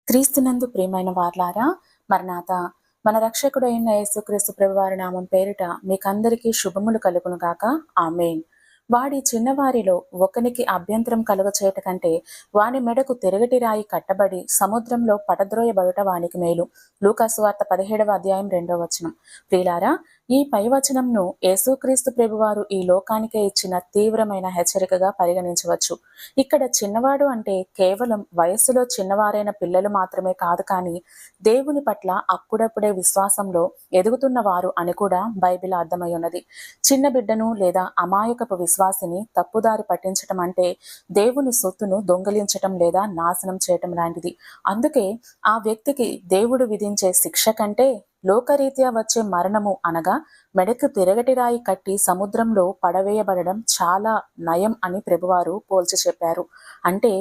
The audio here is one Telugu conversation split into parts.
క్రీస్తునందు ప్రియమైన వార్లారా, మరణాత మన రక్షకుడైన యేసుక్రీస్తు ప్రభువారి నామం పేరిట మీకందరికీ శుభములు కలుగును గాక. ఆమేన్. వాడి చిన్నవారిలో ఒకనికి అభ్యంతరం కలుగచేయట కంటే వాని మెడకు తిరగటి రాయి కట్టబడి సముద్రంలో పడద్రోయబడుట వానికి మేలు. లూకాసు వార్త 17వ అధ్యాయం 2వ వచనం. ప్రియులారా, ఈ పై వచనంను యేసుక్రీస్తు ప్రభువారు ఈ లోకానికే ఇచ్చిన తీవ్రమైన హెచ్చరికగా పరిగణించవచ్చు. ఇక్కడ చిన్నవాడు అంటే కేవలం వయస్సులో చిన్నవారైన పిల్లలు మాత్రమే కాదు, కానీ దేవుని పట్ల అప్పుడప్పుడే విశ్వాసంలో ఎదుగుతున్న వారు అని కూడా బైబిల్ అర్థమై ఉన్నది. చిన్న బిడ్డను లేదా అమాయకపు విశ్వాసిని తప్పుదారి పట్టించటం అంటే దేవుని సొత్తును దొంగిలించటం లేదా నాశనం చేయటం లాంటిది. అందుకే ఆ వ్యక్తికి దేవుడు విధించే శిక్ష కంటే లోకరీత్యా వచ్చే మరణము అనగా మెడకు తిరగటి రాయి కట్టి సముద్రంలో పడవేయబడడం చాలా నయం అని ప్రభువారు పోల్చి చెప్పారు. అంటే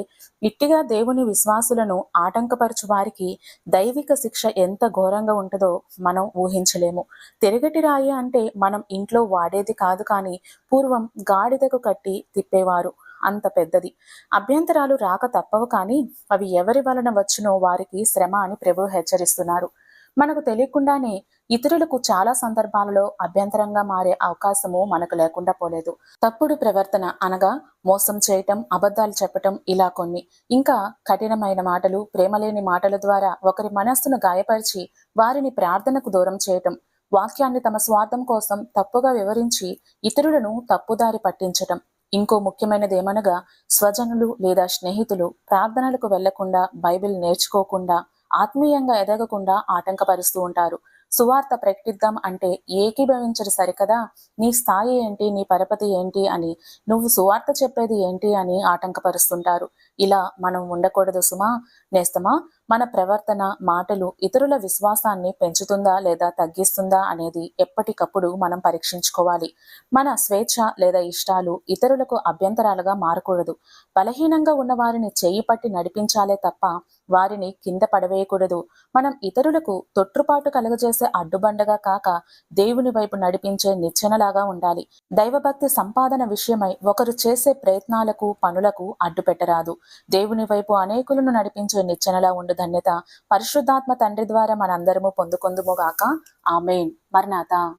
ఇట్టిగా దేవుని విశ్వాసులను ఆటంకపరచు వారికి దైవిక శిక్ష ఎంత ఘోరంగా ఉంటుందో మనం ఊహించలేము. తిరగటి రాయి అంటే మనం ఇంట్లో వాడేది కాదు, కానీ పూర్వం గాడిదకు కట్టి తిప్పేవారు, అంత పెద్దది. అభ్యంతరాలు రాక తప్పవు, కానీ అవి ఎవరి వలన వచ్చునో వారికి శ్రమ అని ప్రభువు హెచ్చరిస్తున్నారు. మనకు తెలియకుండానే ఇతరులకు చాలా సందర్భాలలో అభ్యంతరంగా మారే అవకాశము మనకు లేకుండా పోలేదు. తప్పుడు ప్రవర్తన అనగా మోసం చేయటం, అబద్ధాలు చెప్పటం, ఇలా కొన్ని. ఇంకా కఠినమైన మాటలు, ప్రేమలేని మాటల ద్వారా ఒకరి మనస్సును గాయపరిచి వారిని ప్రార్థనకు దూరం చేయటం, వాక్యాన్ని తమ స్వార్థం కోసం తప్పుగా వివరించి ఇతరులను తప్పుదారి పట్టించటం. ఇంకో ముఖ్యమైనదేమనగా స్వజనులు లేదా స్నేహితులు ప్రార్థనలకు వెళ్లకుండా, బైబిల్ నేర్చుకోకుండా, ఆత్మీయంగా ఎదగకుండా ఆటంకపరుస్తూ ఉంటారు. సువార్త ప్రకటిద్దాం అంటే ఏకీభవించరు సరికదా, నీ స్థాయి ఏంటి, నీ పరపతి ఏంటి అని, నువ్వు సువార్త చెప్పేది ఏంటి అని ఆటంకపరుస్తుంటారు. ఇలా మనం ఉండకూడదు సుమా. నేస్తమా, మన ప్రవర్తన, మాటలు ఇతరుల విశ్వాసాన్ని పెంచుతుందా లేదా తగ్గిస్తుందా అనేది ఎప్పటికప్పుడు మనం పరీక్షించుకోవాలి. మన స్వేచ్ఛ లేదా ఇష్టాలు ఇతరులకు అభ్యంతరాలుగా మారకూడదు. బలహీనంగా ఉన్న వారిని చెయ్యి పట్టి నడిపించాలే తప్ప వారిని కింద పడవేయకూడదు. మనం ఇతరులకు తొట్టుపాటు కలుగజేసే అడ్డుబండగా కాక దేవుని వైపు నడిపించే నిచ్చెనలాగా ఉండాలి. దైవభక్తి సంపాదన విషయమై ఒకరు చేసే ప్రయత్నాలకు, పనులకు అడ్డు పెట్టరాదు. దేవుని వైపు అనేకులను నడిపించే నిచ్చెనలా ఉండు ధన్యత పరిశుద్ధాత్మ తండ్రి ద్వారా మనందరము పొందుకొందుముగాక. ఆమేన్. మరణాత.